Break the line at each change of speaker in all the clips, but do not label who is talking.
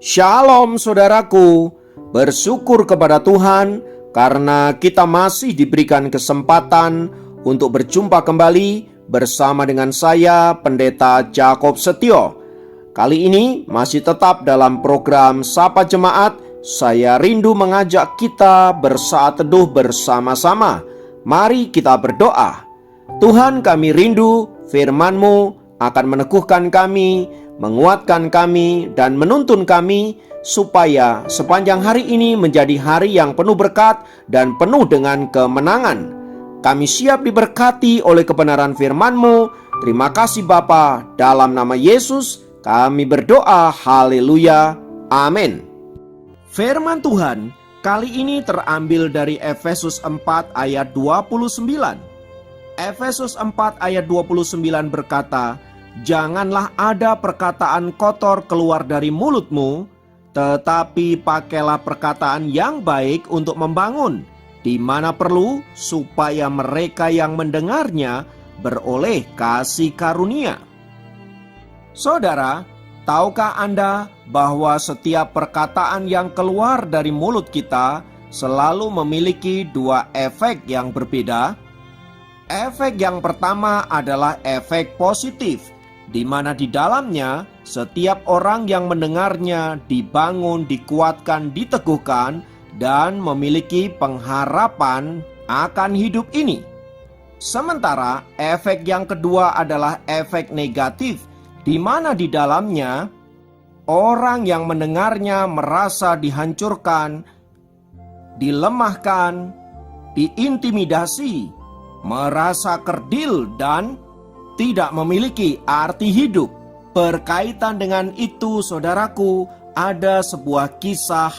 Shalom saudaraku, bersyukur kepada Tuhan karena kita masih diberikan kesempatan untuk berjumpa kembali bersama dengan saya, Pendeta Jakob Setio. Kali ini masih tetap dalam program Sapa Jemaat. Saya rindu mengajak kita bersaat teduh bersama-sama. Mari kita berdoa. Tuhan, kami rindu firman-Mu akan meneguhkan kami, menguatkan kami, dan menuntun kami supaya sepanjang hari ini menjadi hari yang penuh berkat dan penuh dengan kemenangan. Kami siap diberkati oleh kebenaran firman-Mu. Terima kasih Bapa, dalam nama Yesus kami berdoa, haleluya, amin. Firman Tuhan kali ini terambil dari Efesus 4 ayat 29. Efesus 4 ayat 29 berkata, "Janganlah ada perkataan kotor keluar dari mulutmu, tetapi pakailah perkataan yang baik untuk membangun, di mana perlu, supaya mereka yang mendengarnya beroleh kasih karunia." Saudara, tahukah Anda bahwa setiap perkataan yang keluar dari mulut kita selalu memiliki dua efek yang berbeda? Efek yang pertama adalah efek positif, di mana di dalamnya setiap orang yang mendengarnya dibangun, dikuatkan, diteguhkan, dan memiliki pengharapan akan hidup ini. Sementara efek yang kedua adalah efek negatif, di mana di dalamnya orang yang mendengarnya merasa dihancurkan, dilemahkan, diintimidasi, merasa kerdil, dan tidak memiliki arti hidup. Berkaitan dengan itu, saudaraku, ada sebuah kisah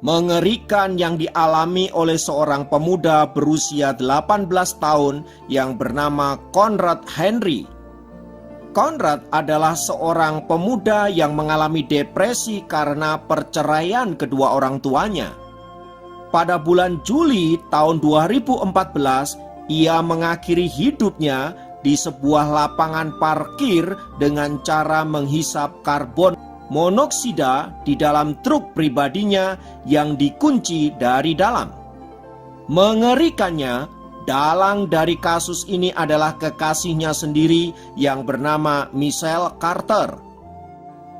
mengerikan yang dialami oleh seorang pemuda berusia 18 tahun yang bernama Conrad Henry. Conrad adalah seorang pemuda yang mengalami depresi karena perceraian kedua orang tuanya. Pada bulan Juli tahun 2014, ia mengakhiri hidupnya di sebuah lapangan parkir dengan cara menghisap karbon monoksida di dalam truk pribadinya yang dikunci dari dalam. Mengerikannya, dalang dari kasus ini adalah kekasihnya sendiri yang bernama Michelle Carter.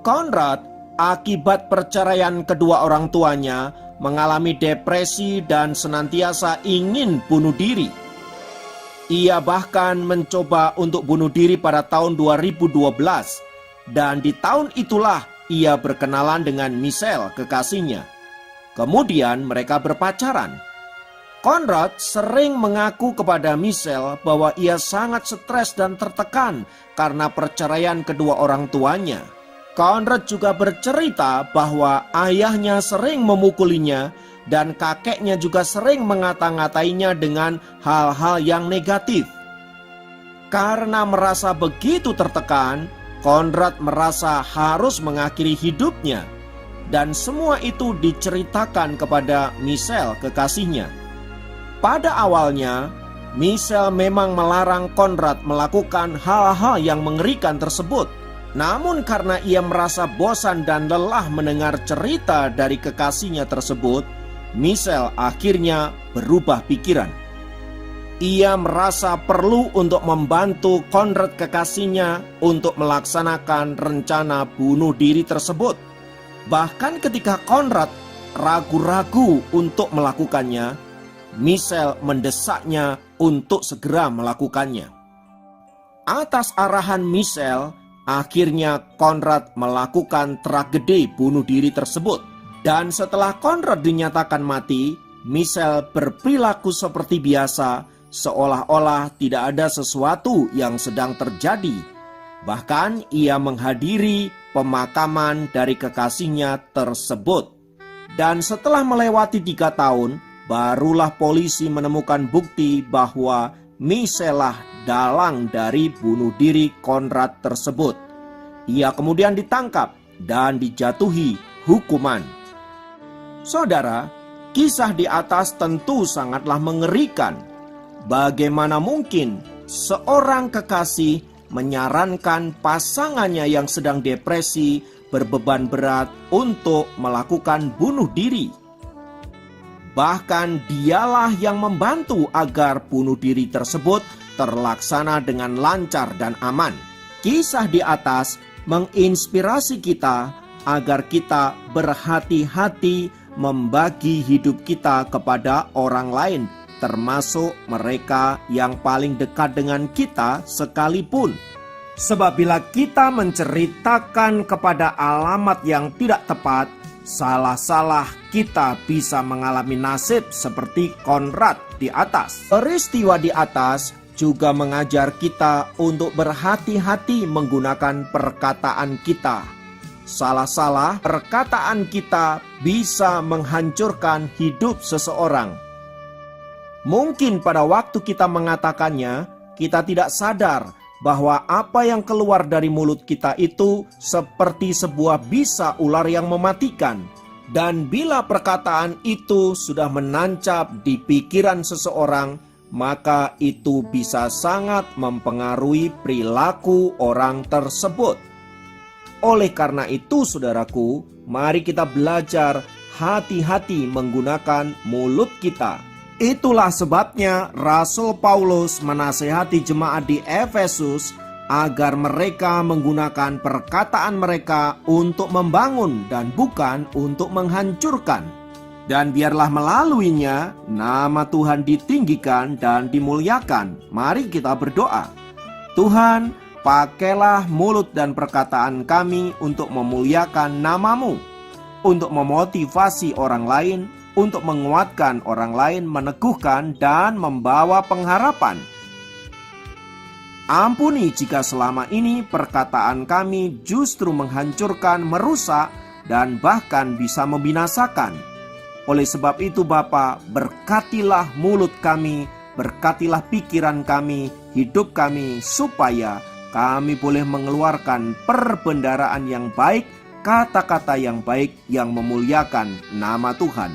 Conrad, akibat perceraian kedua orang tuanya, mengalami depresi dan senantiasa ingin bunuh diri. Ia bahkan mencoba untuk bunuh diri pada tahun 2012, dan di tahun itulah ia berkenalan dengan Michelle, kekasihnya. Kemudian mereka berpacaran. Conrad sering mengaku kepada Michelle bahwa ia sangat stres dan tertekan karena perceraian kedua orang tuanya. Conrad juga bercerita bahwa ayahnya sering memukulinya dan kakeknya juga sering mengata-ngatainya dengan hal-hal yang negatif. Karena merasa begitu tertekan, Conrad merasa harus mengakhiri hidupnya, dan semua itu diceritakan kepada Michelle, kekasihnya. Pada awalnya, Michelle memang melarang Conrad melakukan hal-hal yang mengerikan tersebut. Namun karena ia merasa bosan dan lelah mendengar cerita dari kekasihnya tersebut, Michelle akhirnya berubah pikiran. Ia merasa perlu untuk membantu Conrad, kekasihnya, untuk melaksanakan rencana bunuh diri tersebut. Bahkan ketika Conrad ragu-ragu untuk melakukannya, Michelle mendesaknya untuk segera melakukannya. Atas arahan Michelle, akhirnya Conrad melakukan tragedi bunuh diri tersebut. Dan setelah Conrad dinyatakan mati, Michelle berperilaku seperti biasa, seolah-olah tidak ada sesuatu yang sedang terjadi. Bahkan ia menghadiri pemakaman dari kekasihnya tersebut. Dan setelah melewati 3 tahun, barulah polisi menemukan bukti bahwa Michelle lah dalang dari bunuh diri Conrad tersebut. Ia kemudian ditangkap dan dijatuhi hukuman. Saudara, kisah di atas tentu sangatlah mengerikan. Bagaimana mungkin seorang kekasih menyarankan pasangannya yang sedang depresi berbeban berat untuk melakukan bunuh diri. Bahkan dialah yang membantu agar bunuh diri tersebut terlaksana dengan lancar dan aman. Kisah di atas menginspirasi kita agar kita berhati-hati membagi hidup kita kepada orang lain, termasuk mereka yang paling dekat dengan kita sekalipun. Sebab bila kita menceritakan kepada alamat yang tidak tepat, salah-salah kita bisa mengalami nasib seperti Konrad di atas. Peristiwa di atas juga mengajar kita untuk berhati-hati menggunakan perkataan kita. Salah-salah perkataan kita bisa menghancurkan hidup seseorang. Mungkin pada waktu kita mengatakannya, kita tidak sadar bahwa apa yang keluar dari mulut kita itu seperti sebuah bisa ular yang mematikan. Dan bila perkataan itu sudah menancap di pikiran seseorang, maka itu bisa sangat mempengaruhi perilaku orang tersebut. Oleh karena itu, saudaraku, mari kita belajar hati-hati menggunakan mulut kita. Itulah sebabnya Rasul Paulus menasihati jemaat di Efesus agar mereka menggunakan perkataan mereka untuk membangun dan bukan untuk menghancurkan. Dan biarlah melaluinya nama Tuhan ditinggikan dan dimuliakan. Mari kita berdoa. Tuhan, pakailah mulut dan perkataan kami untuk memuliakan nama-Mu, untuk memotivasi orang lain, untuk menguatkan orang lain, meneguhkan dan membawa pengharapan. Ampuni jika selama ini perkataan kami justru menghancurkan, merusak, dan bahkan bisa membinasakan. Oleh sebab itu Bapa, berkatilah mulut kami, berkatilah pikiran kami, hidup kami, supaya kami boleh mengeluarkan perbendaharaan yang baik, kata-kata yang baik yang memuliakan nama Tuhan.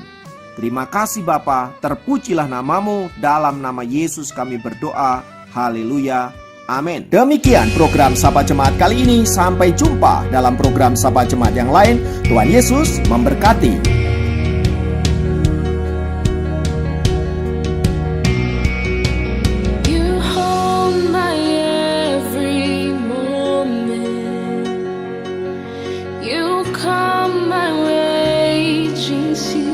Terima kasih Bapa, terpujilah nama-Mu, dalam nama Yesus kami berdoa, haleluya, amin. Demikian program Sapa Jemaat kali ini, sampai jumpa dalam program Sapa Jemaat yang lain. Tuhan Yesus memberkati.
You hold my every moment. You calm my raging sea.